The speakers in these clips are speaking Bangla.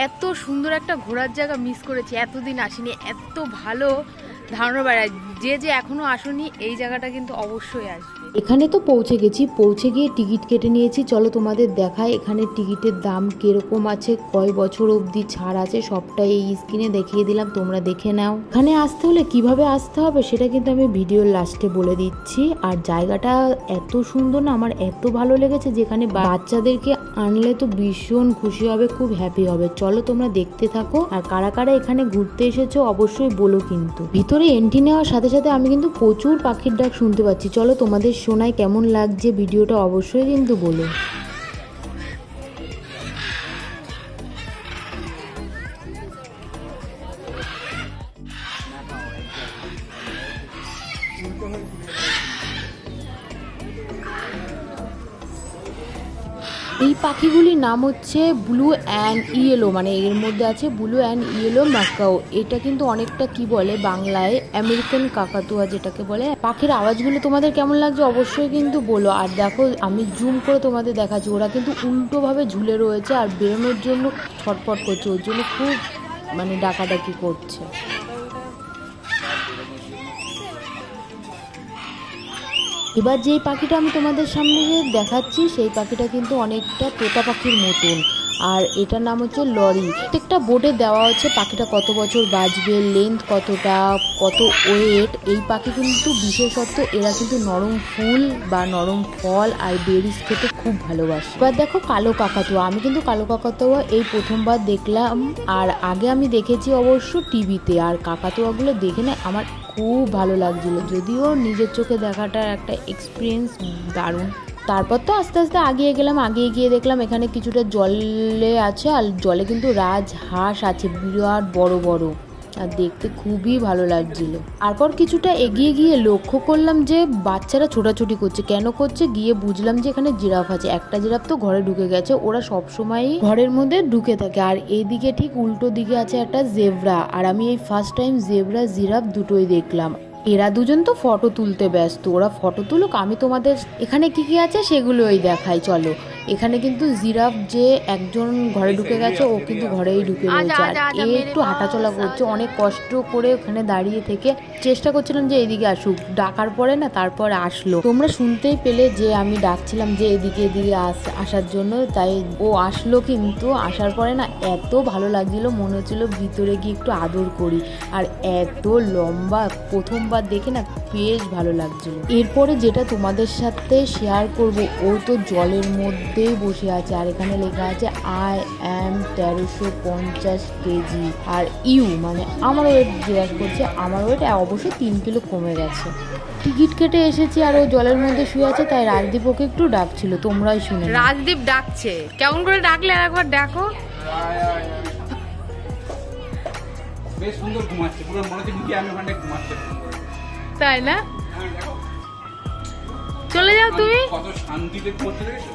এত সুন্দর একটা ঘোরার জায়গা মিস করেছি, এতদিন আসিনি। এত ভালো ধারণা বেড়ায়, যে যে এখনো আসেনি এই জায়গাটা কিন্তু অবশ্যই আসবে। এখানে তো পৌঁছে গেছি, পৌঁছে গিয়ে টিকিট কেটে নিয়েছি। চলো তোমাদের দেখায় এখানে টিকিটের দাম কিরকম আছে, কয় বছর অবধি ছাড় আছে, সবটাই এই স্ক্রিনে দেখিয়ে দিলাম, তোমরা দেখে নাও। এখানে আসতে হলে কিভাবে আসতে হবে সেটা কিন্তু আমি ভিডিওর লাস্টে বলে দিচ্ছি। আর জায়গাটা এত সুন্দর না, আমার এত ভালো লেগেছে, যেখানে বাচ্চাদেরকে আনলে তো ভীষণ খুশি হবে, খুব হ্যাপি হবে। চলো তোমরা দেখতে থাকো। আর কারা কারা এখানে ঘুরতে এসেছো অবশ্যই বলো। কিন্তু ভিতরে এন্ট্রি নেওয়ার সাথে সাথে আমি কিন্তু প্রচুর পাখির ডাক শুনতে পাচ্ছি। চলো তোমাদের শোনাই কেমন লাগছে ভিডিওটা অবশ্যই কিন্তু বলো। এই পাখিগুলির নাম হচ্ছে ব্লু অ্যান্ড ইয়েলো, মানে এর মধ্যে আছে ব্লু অ্যান্ড ইয়েলো ম্যাকাও। এটা কিন্তু অনেকটা কি বলে বাংলায় আমেরিকান কাকাতুয়া যেটাকে বলে। পাখির আওয়াজগুলো তোমাদের কেমন লাগছে অবশ্যই কিন্তু বলো। আর দেখো আমি জুম করে তোমাদের দেখাচ্ছি, ওরা কিন্তু উল্টোভাবে ঝুলে রয়েছে আর বেরোনোর জন্য ছটফট করছে, ওর জন্য খুব মানে ডাকাডাকি করছে। এবার যেই পাখিটা আমি তোমাদের সামনে দেখাচ্ছি সেই পাখিটা কিন্তু অনেকটা তোতা পাখির মতন, আর এটার নাম হচ্ছে লরি। প্রত্যেকটা বোর্ডে দেওয়া হচ্ছে পাখিটা কত বছর বাঁচবে, লেন্থ কতটা, কত ওয়েট। এই পাখি কিন্তু বিশেষত্ব এরা কিন্তু নরম ফুল বা নরম ফল আর বেরিজ খেতে খুব ভালোবাসে। এবার দেখো কালো কাকাতুয়া, আমি কিন্তু কালো কাকাতুয়া এই প্রথমবার দেখলাম, আর আগে আমি দেখেছি অবশ্য টিভিতে। আর কাকাতুয়াগুলো দেখে না আমার খুব ভালো লাগছিল, যদিও নিজের চোখে দেখাটার একটা এক্সপিরিয়েন্স দারুণ। তারপর তো আস্তে আস্তে আগিয়ে গেলাম, আগিয়ে গিয়ে দেখলাম এখানে কিছুটা জলে আছে, আর জলে কিন্তু রাজহাঁস আছে বিরাট বড় বড়, আর দেখতে খুবই ভালো লাগছিল। তারপর কিছুটা এগিয়ে গিয়ে লক্ষ্য করলাম যে বাচ্চারা ছোটাছুটি করছে। কেন করছে গিয়ে বুঝলাম যে এখানে জিরাফ আছে। একটা জিরাফ তো ঘরে ঢুকে গেছে, ওরা সবসময়ই ঘরের মধ্যে ঢুকে থাকে। আর এইদিকে ঠিক উল্টো দিকে আছে একটা জেব্রা, আর আমি এই ফার্স্ট টাইম জেব্রা জিরাফ দুটোই দেখলাম। এরা দুজন তো ফটো তুলতে ব্যস্ত, ওরা ফটো তুলুক, আমি তোমাদের এখানে কি কি আছে সেগুলোই দেখাই। চলো, এখানে কিন্তু জিরাফ যে একজন ঘরে ঢুকে গেছে, ও কিন্তু ঘরেই ঢুকে রয়েছে, আর এ একটু হাঁটাচলা করছে, অনেক কষ্ট করে ওখানে দাঁড়িয়ে থেকে চেষ্টা করছিলাম যে এদিকে আসুক। ডাকার পরে না তারপর আসলো, তোমরা শুনতেই পেলে যে আমি ডাকছিলাম যে এদিকে এদিকে আসার জন্য, তাই ও আসলো। কিন্তু আসার পরে না এত ভালো লাগছিল, মনে হচ্ছিল ভিতরে গিয়ে একটু আদর করি। আর এত লম্বা, প্রথমবার দেখে না বেশ ভালো লাগছিল। এরপরে যেটা তোমাদের সাথে শেয়ার করব, ও তো জলের মধ্যেই বসে আছে, আর এখানে লেখা আছে I am 1350 KG. Are you মানে আমার ওয়েট জিজ্ঞাসা করছে, আমার ওয়েট অবশ্যই 3 কিলো কমে গেছে। টিকিট কেটে এসেছি আর ও জলের মধ্যে শুয়ে আছে, তাই রাজদীপ ওকে একটু ডাকছিল, তোমরাই শুনে। রাজদীপ ডাকছে, কেমন করে ডাকলে একবার দেখো। বেশ সুন্দর ঘুমাচ্ছে, পুরো মনে হচ্ছে কি আমি ওখানে ঘুমাচ্ছে, তাই না? চলে যাও তুমি। কত শান্তিতে ঘুমাচ্ছে দেখেছো,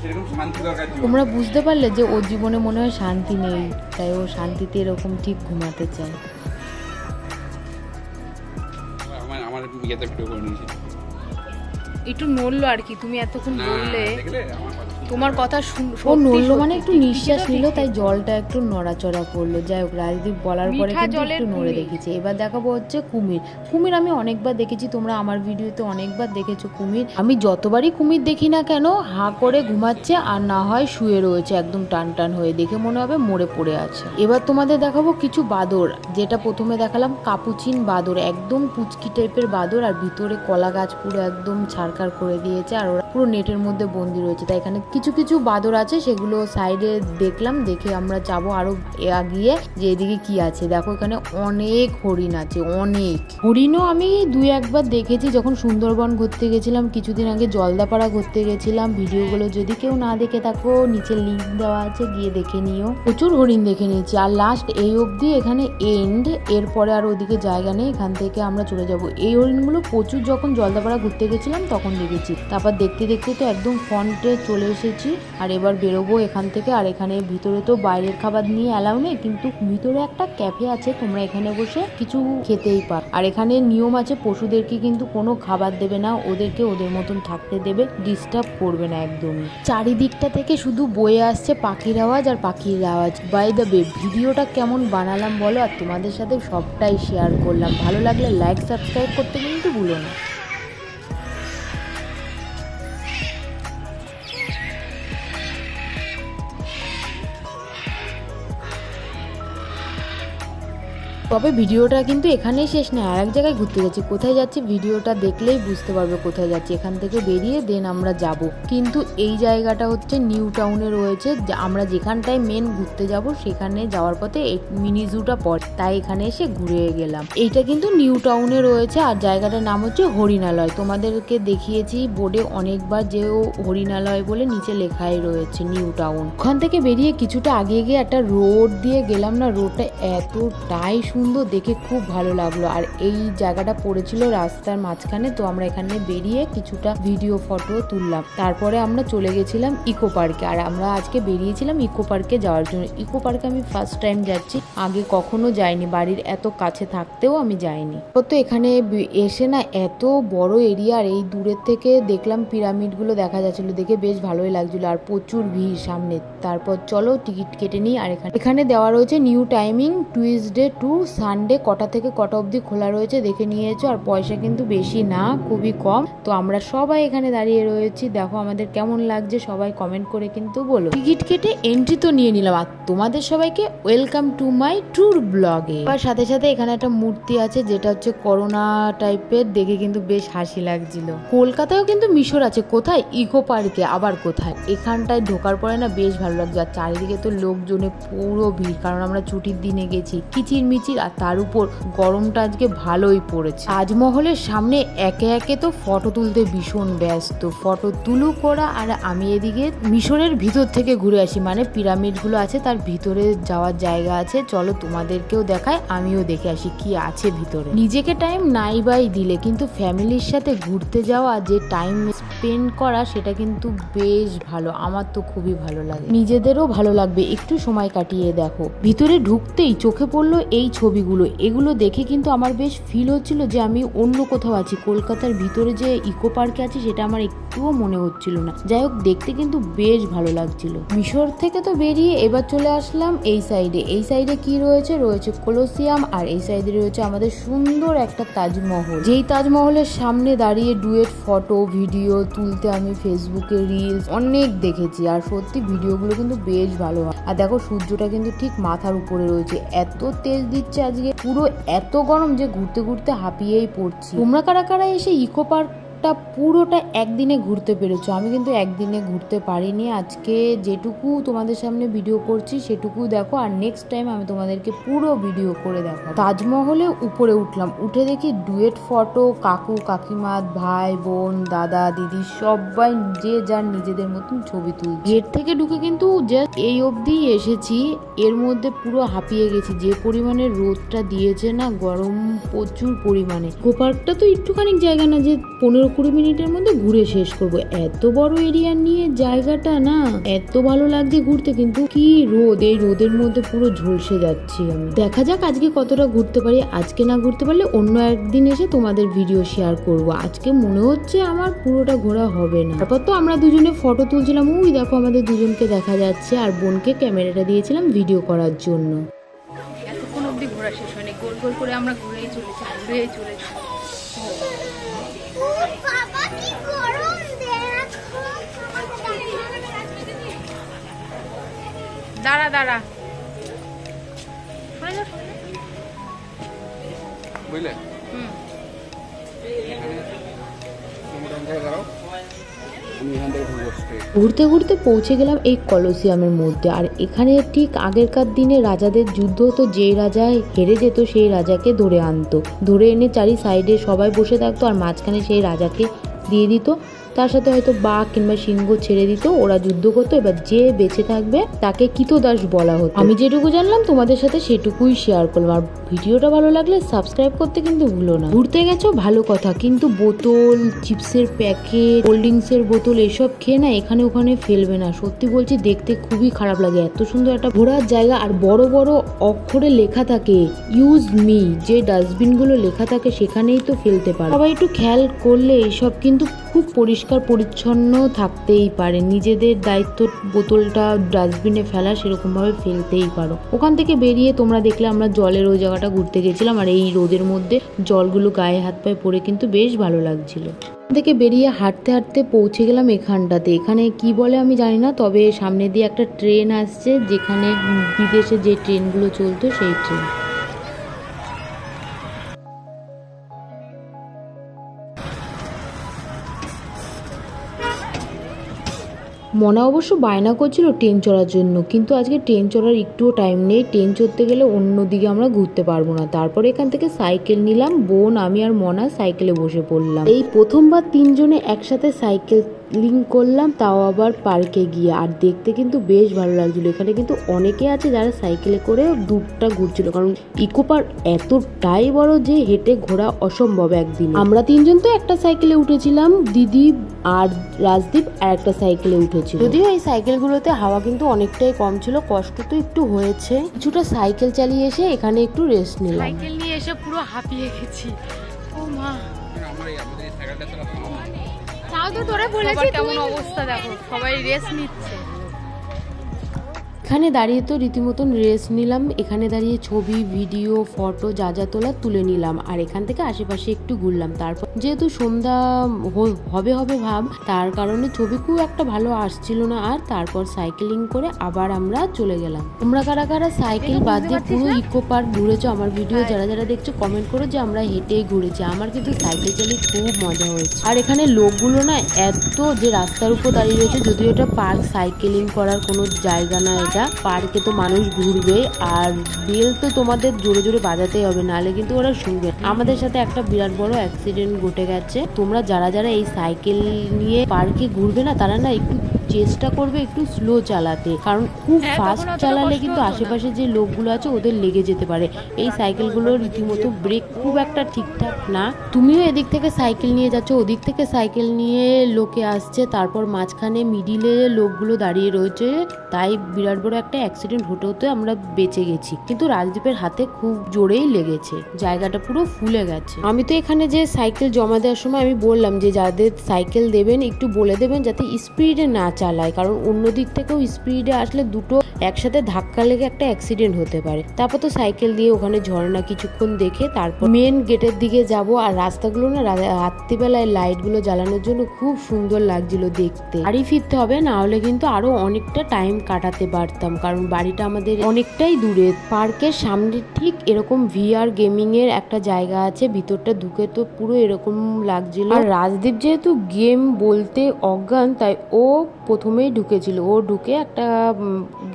এরকম শান্তি দরকার। তোমরা বুঝতে পারলে যে ওর জীবনে মনে হয় শান্তি নেই, তাই ও শান্তিতে এরকম ঠিক ঘুমাতে চায়। আমার ইয়েতে ভিডিও করে নিয়েছি, একটু নড়লো আর কি, তুমি এতক্ষণ বললে তোমার কথা ও নড়লো মানে একটু নিঃশ্বাস নিল, তাই জলটা একটু নড়াচড়া করলো। যাই হোক, রাজদীপ বলার পরে কিন্তু একটু নড়ে দেখেছি। এবার দেখাবো হচ্ছে কুমির। কুমির আমি অনেকবার দেখেছি, তোমরা আমার ভিডিওতে অনেকবার দেখেছো কুমির। আমি যতবারই কুমির দেখি না কেন হাঁ করে ঘুমাচ্ছে, আর না হয় শুয়ে রয়েছে একদম টান টান হয়ে, দেখে মনে হবে মরে পড়ে আছে। এবার তোমাদের দেখাবো কিছু বাদর, যেটা প্রথমে দেখালাম কাপুচিন বাদর, একদম পুচকি টাইপের বাদর, আর ভিতরে কলা গাছ পুরো একদম ছারকার করে দিয়েছে, আর ওরা পুরো নেটের মধ্যে বন্দি রয়েছে। তাই এখানে কিছু কিছু বাদর আছে, সেগুলো সাইডে দেখলাম, দেখে আমরা যাবো আরো এগিয়ে যে এদিকে কি আছে। দেখো এখানে অনেক হরিণ আছে, অনেক হরিণও আমি 2-1বার দেখেছি যখন সুন্দরবন ঘুরতে গেছিলাম কিছুদিন আগে, জলদাপাড়া ঘুরতে গেছিলাম। ভিডিওগুলো যদি কেউ না দেখে থাকো নিচে লিঙ্ক দেওয়া আছে, গিয়ে দেখে নিও। প্রচুর হরিণ দেখে নিয়েছি, আর লাস্ট এই অবধি এখানে এন্ড, এরপরে আর ওদিকে জায়গা নেই, এখান থেকে আমরা চলে যাব। এই হরিণগুলো প্রচুর যখন জলদাপাড়া ঘুরতে গেছিলাম তখন দেখেছি। তারপর দেখতে দেখতে তো একদম ফ্রন্টে চলে এসেছি। আর এবার বেরোবো এখান থেকে। আর এখানে ভিতরে তো বাইরের খাবার নিয়ে অ্যালাউ নেই, কিন্তু ভিতরে একটা ক্যাফে আছে, তোমরা এখানে বসে কিছু খেতেই পার। আর এখানে নিয়ম আছে, পশুদেরকে কিন্তু কোনো খাবার দেবে না, ওদেরকে ওদের মতন থাকতে দেবে, ডিস্টার্ব করবে না একদমই। চারিদিকটা থেকে শুধু বয়ে আসছে পাখির আওয়াজ আর পাখির আওয়াজ। বাই দ্য ওয়ে, ভিডিওটা কেমন বানালাম বলো, আর তোমাদের সাথে সবটাই শেয়ার করলাম। ভালো লাগলে লাইক সাবস্ক্রাইব করতে কিন্তু ভুলো না। তবে ভিডিওটা কিন্তু এখানেই শেষ না, আর এক জায়গায় ঘুরতে যাচ্ছি। কোথায় যাচ্ছি ভিডিওটা দেখলেই বুঝতে পারবে কোথায় যাচ্ছি। এখান থেকে বেরিয়ে দেন আমরা যাব, কিন্তু এই জায়গাটা হচ্ছে নিউ টাউনে রয়েছে। আমরা যেখানটায় মেন ঘুরতে যাব সেখানে যাওয়ার পথে মিনি জুটা পড়ে, তাই এখানে এসে ঘুরে গেলাম। এইটা কিন্তু নিউ টাউনে রয়েছে, আর জায়গাটার নাম হচ্ছে হরিণালয়। তোমাদেরকে দেখিয়েছি বোর্ডে অনেকবার, যে হরিণালয় বলে নিচে লেখাই রয়েছে নিউ টাউন। ওখান থেকে বেরিয়ে কিছুটা আগে গিয়ে একটা রোড দিয়ে গেলাম না, রোডটা এতটাই সুন্দর, দেখে খুব ভালো লাগলো। আর এই জায়গাটা পড়েছিল রাস্তার মাঝখানে, তো আমরা এখানে বেরিয়ে কিছুটা ভিডিও ফটো তুললাম। তারপরে আমরা চলে গেছিলাম ইকো পার্কে। আর আমরা আজকে বেরিয়েছিলাম ইকো পার্কে যাওয়ার জন্য। ইকো পার্কে আমি ফার্স্ট টাইম যাচ্ছি, আগে কখনো যাইনি, বাড়ির এত কাছে থাকতেও আমি যাইনি। তো এখানে এসে না এত বড় এরিয়া, আর এই দূরের থেকে দেখলাম পিরামিডগুলো দেখা যাচ্ছিল, দেখে বেশ ভালোই লাগছিল। আর প্রচুর ভিড় সামনে। তারপর চলো টিকিট কেটে নিই। আর এখানে দেওয়া রয়েছে new timing, Tuesday to Sunday কটা থেকে কটা অবধি খোলা রয়েছে, দেখে নিয়েছো। আর পয়সা কিন্তু বেশি না, খুবই কম। তো আমরা সবাই এখানে দাঁড়িয়ে রয়েছি, দেখো আমাদের কেমন লাগছে সবাই কমেন্ট করে কিন্তু বলো। টিকিট কেটে এন্ট্রি তো নিয়ে নিলাম, আর তোমাদের সবাইকে ওয়েলকাম টু মাই ট্যুর ব্লগে। আর সাথে সাথে এখানে একটা মূর্তি আছে, যেটা হচ্ছে করোনা টাইপের, দেখে কিন্তু বেশ হাসি লাগছিল। কলকাতায়ও কিন্তু মিশর আছে, কোথায়? ইকো পার্কে। আবার কোথায়? এখানটায় ঢোকার পরে না বেশ ভালো লাগছে। আর চারিদিকে তো লোকজনে পুরো ভিড়, কারণ আমরা ছুটির দিনে গেছি। কিচির মিচির, আর তার উপর গরমটা আজকে ভালোই পড়েছে। তাজমহলের সামনে একে একে তো ফটো তুলতে ভীষণ ব্যস্ত, ফটো তুলুক ওরা, আর আমি এদিকে মিশরের ভিতর থেকে ঘুরে আসি। মানে পিরামিডগুলো আছে, তার ভিতরে যাওয়ার জায়গা আছে, চলো তোমাদেরকেও দেখায়, আমিও দেখে আসি কি আছে ভিতরে। নিজেকে টাইম নাই বাই দিলে, কিন্তু ফ্যামিলির সাথে ঘুরতে যাওয়া, যে টাইম স্পেন্ড করা, সেটা কিন্তু বেশ ভালো। আমার তো খুবই ভালো লাগে, নিজেদেরও ভালো লাগবে একটু সময় কাটিয়ে দেখো। ভিতরে ঢুকতেই চোখে পড়লো এই ছবিগুলো, এগুলো দেখে কিন্তু আমার বেশ ফিল হচ্ছিল যে আমি অন্য কোথাও আছি। কলকাতার ভিতরে যে ইকো পার্কে আছি সেটা আমার একটুও মনে হচ্ছিল না। যাই হোক, দেখতে কিন্তু বেশ ভালো লাগছিল। মিশর থেকে তো বেরিয়ে এবার চলে আসলাম এই সাইডে। এই সাইডে কি রয়েছে? রয়েছে কলোসিয়াম, আর এই সাইডে রয়েছে আমাদের সুন্দর একটা তাজমহল। যেই তাজমহলের সামনে দাঁড়িয়ে ডুয়েট ফটো ভিডিও তুলতে আমি ফেসবুকে রিলস অনেক দেখেছি, আর সত্যি ভিডিওগুলো কিন্তু বেশ ভালো হয়। আর দেখো সূর্যটা কিন্তু ঠিক মাথার উপরে রয়েছে, এত তেজ দিচ্ছে আজকে, পুরো এত গরম যে ঘুরতে ঘুরতে হাঁপিয়েই পড়ছি। তোমরা কারা কারা এসে ইকো পার্কটা পুরোটা একদিনে ঘুরতে পেরেছো? আমি কিন্তু একদিনে ঘুরতে পারিনি। আজকে যেটুকু তোমাদের সামনে ভিডিও করছি সেটুকু দেখো, আর নেক্সট টাইম আমি তোমাদেরকে পুরো ভিডিও করে দেখো। তাজমহলে উপরে উঠলাম, উঠে দেখি ডুয়েট ফটো, কাকু কাকিমা, ভাই বোন, দাদা দিদি সবাই যে যার নিজেদের মতন ছবি তুলছে। গেট থেকে ঢুকে কিন্তু জাস্ট এই অবধি এসেছি, এর মধ্যে পুরো হাঁপিয়ে গেছি। যে পরিমাণে রোদটা দিয়েছে না, গরম প্রচুর পরিমাণে। ইকো পার্কটা তো একটুখানি জায়গা না যে 15-20 মিনিটের মধ্যে ঘুরে শেষ করবো, এত বড় এরিয়া নিয়ে জায়গাটা না, এত ভালো লাগছে ঘুরতে। কিন্তু কি রোদ, এই রোদের মধ্যে পুরো ঝলসে যাচ্ছি আমি। দেখা যাক আজকে কতটা ঘুরতে পারি। আজকে না ঘুরতে পারলে অন্য একদিন এসে তোমাদের ভিডিও শেয়ার করব। আজকে মনে হচ্ছে আমার পুরোটা ঘোরা হবে না। তারপর তো আমরা দুজনে ফটো তুলছিলাম, ওই দেখো আমাদের দুজনকে দেখা যাচ্ছে, আর বোনকে ক্যামেরাটা দিয়েছিলাম ভিডিও করার জন্য। এতক্ষণ অবধি ঘোরা শেষ হয়নি, গোল গোল করে আমরা ঘুরেই চলেছি। দাঁড়া দাঁড়া, বুঝলে? ঘুরতে ঘুরতে পৌঁছে গেলাম এই কলোসিয়ামের মধ্যে। আর এখানে ঠিক আগেরকার দিনে রাজাদের যুদ্ধ হতো, যেই রাজা হেরে যেত সেই রাজাকে ধরে আনতো, ধরে এনে চারি সাইডে সবাই বসে থাকতো, আর মাঝখানে সেই রাজাকে দিয়ে দিত। তার সাথে হয়তো বাঘ কিংবা সিংহ ছেড়ে দিত, ওরা যুদ্ধ করতো, এবার যে বেঁচে থাকবে তাকে কৃতদাস বলা হতো। আমি যেটুকু জানলাম তোমাদের সাথে সেটুকুই শেয়ার করলাম। আর ভিডিওটা ভালো লাগলে সাবস্ক্রাইব করতে কিন্তু ভুলো না। ঘুরতে গেছো ভালো কথা, কিন্তু বোতল, চিপসের প্যাকেট, কোল্ড ড্রিঙ্কসের বোতল এসব খেয়ে না এখানে ওখানে ফেলবে না। সত্যি বলছি, দেখতে খুবই খারাপ লাগে। এত সুন্দর একটা ঘোরার জায়গা আর বড় বড় অক্ষরে লেখা থাকে ইউজ মি, যে ডাস্টবিনগুলো লেখা থাকে সেখানেই তো ফেলতে পারো। সবাই একটু খেয়াল করলে এইসব কিন্তু খুব পরিষ্কার পরিচ্ছন্ন থাকতেই পারে। নিজেদের দায়িত্ব বোতলটা ডাস্টবিনে ফেলা, সেরকম ভাবে ফেলতেই পারো। ওখান থেকে বেরিয়ে তোমরা দেখলে আমরা জলের ওই জায়গাটা ঘুরতে গেছিলাম, আর এই রোদের মধ্যে জলগুলো গায়ে হাত পায়ে পড়ে কিন্তু বেশ ভালো লাগছিল। থেকে বেরিয়ে হাঁটতে হাঁটতে পৌঁছে গেলাম এখানটাতে। এখানে কি বলে আমি জানি না, তবে সামনে দিয়ে একটা ট্রেন আসছে, যেখানে বিদেশে যে ট্রেনগুলো চলতো সেই ট্রেন। মনা অবশ্য বায়না করছিল ট্রেন চড়ার জন্য, কিন্তু আজকে ট্রেন চড়ার একটুও টাইম নেই। ট্রেন চড়তে গেলে অন্যদিকে আমরা ঘুরতে পারবো না। তারপরে এখান থেকে সাইকেল নিলাম, বোন, আমি আর মনা সাইকেলে বসে পড়লাম। এই প্রথমবার তিনজনে একসাথে সাইকেল লিঙ্ক করলাম, তাও আবার পার্কে গিয়ে। আর দেখতে কিন্তু বেশ ভালো লাগছিল। এখানে কিন্তু অনেকে আছে যারা সাইকেলে করে দূরটা ঘুরছিল, কারণ ইকো পার্ক এতটাই বড় যে হেঁটে ঘোরা অসম্ভব একদিন। আমরা তিনজন তো একটা সাইকেলে উঠেছিলাম, দিদি আর রাজদীপ আর একটা সাইকেলে উঠেছিল। যদিও এই সাইকেলগুলোতে হাওয়া কিন্তু অনেকটাই কম ছিল, কষ্ট তো একটু হয়েছে। কিছুটা সাইকেল চালিয়ে এসে এখানে একটু রেস্ট নিলাম। সাইকেল নিয়ে এসে পুরো হাঁপিয়ে গেছি। ও মা, তাও তো তোরা বলেছিস কেমন অবস্থা দেখো, সবাই রেস্ট নিচ্ছে। এখানে দাঁড়িয়ে তো রীতিমতন রেস্ট নিলাম। এখানে দাঁড়িয়ে ছবি, ভিডিও, ফটো যা যা তোলা তুলে নিলাম। আর এখান থেকে আশেপাশে একটু ঘুরলাম। তারপর যেহেতু সন্ধ্যা হবে ভাব, তার কারণে ছবি খুব একটা ভালো আসছিল না। আর তারপর সাইকেলিং করে আবার আমরা চলে গেলাম। তোমরা কারা কারা সাইকেল বাদ দিয়ে পুরো ইকো পার্ক ঘুরেছো, আমার ভিডিও যারা যারা দেখছো কমেন্ট করো যে আমরা হেঁটেই ঘুরেছি। আমার কিন্তু সাইকেল চালিয়ে খুব মজা হয়েছে। আর এখানে লোকগুলো না এত, যে রাস্তার উপর দাঁড়িয়ে রয়েছে, যদিও এটা পার্ক, সাইকেলিং করার কোনো জায়গা না। পার্কে তো মানুষ ঘুরবে, আর বেল তো তোমাদের জোরে জোরে বাজাতেই হবে, নাহলে কিন্তু ওরা শুনবে। আমাদের সাথে একটা বিরাট বড় অ্যাক্সিডেন্ট ঘটে গেছে। তোমরা যারা যারা এই সাইকেল নিয়ে পার্কে ঘুরবে না, তারা না একটু চেষ্টা করবে একটু স্লো চালাতে, কারণ খুব ফাস্ট চালালে কিন্তু আশেপাশে যে লোকগুলো আছে ওদের লেগে যেতে পারে। এই সাইকেলগুলো রীতিমতো ব্রেক খুব একটা ঠিকঠাক না। তুমিও এদিক থেকে সাইকেল নিয়ে যাচ্ছ, ওদিক থেকে সাইকেল নিয়ে লোকে আসছে, তারপর মাঝখানে মিডিলে লোকগুলো দাঁড়িয়ে রয়েছে, তাই বিরাট বড় একটা অ্যাক্সিডেন্ট হতে আমরা বেঁচে গেছি। কিন্তু রাজদীপের হাতে খুব জোরেই লেগেছে, জায়গাটা পুরো ফুলে গেছে। আমি তো এখানে যে সাইকেল জমা দেওয়ার সময় আমি বললাম যে যাদের সাইকেল দেবেন একটু বলে দেবেন যাতে স্পিডে না চালায়, কারণ অন্য দিক থেকেও স্পিডে আসলে দুটো একসাথে ধাক্কা লেগে একটা অ্যাক্সিডেন্ট হতে পারে। তারপর তো সাইকেল দিয়ে ওখানে ঝর্ণা কিছুক্ষণ দেখে তারপর মেন গেটের দিকে যাব। আর রাস্তাগুলো না রাত্রিবেলায় লাইটগুলো জ্বালানোর জন্য খুব সুন্দর লাগছিল দেখতে। বাড়ি ফিরতে হবে, না হলে কিন্তু আরো অনেকটা টাইম কাটাতে পারতাম, কারণ বাড়িটা আমাদের অনেকটাই দূরে। পার্কের সামনে ঠিক এরকম VR গেমিং এর একটা জায়গা আছে, ভিতরটা ঢুকে তো পুরো এরকম লাগছিল। আর রাজদীপ যেহেতু গেম বলতে অজ্ঞান, তাই ও প্রথমেই ঢুকেছিল। ও ঢুকে একটা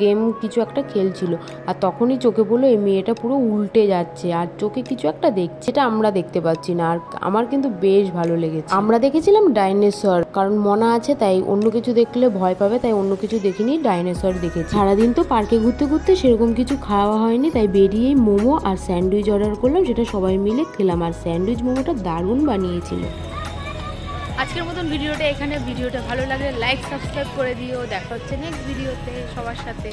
গেম কিছু একটা খেলছিল, আর তখনই চোখে পড়লো এই মেয়েটা পুরো উল্টে যাচ্ছে আর চোখে কিছু একটা দেখছে, এটা আমরা দেখতে পাচ্ছি না। আর আমার কিন্তু বেশ ভালো লেগেছে। আমরা দেখেছিলাম ডাইনোসর, কারণ মনা আছে তাই অন্য কিছু দেখলে ভয় পাবে, তাই অন্য কিছু দেখিনি, ডাইনোসর দেখেছি। সারাদিন তো পার্কে ঘুরতে ঘুরতে সেরকম কিছু খাওয়া হয়নি, তাই বেরিয়েই মোমো আর স্যান্ডউইচ অর্ডার করলাম, সেটা সবাই মিলে খেলাম। আর স্যান্ডউইচ মোমোটা দারুণ বানিয়েছিল। আজকের মতন ভিডিওটা এখানে। ভিডিওটা ভালো লাগলে লাইক, সাবস্ক্রাইব করে দিও। দেখা হচ্ছে নেক্সট ভিডিওতে সবার সাথে।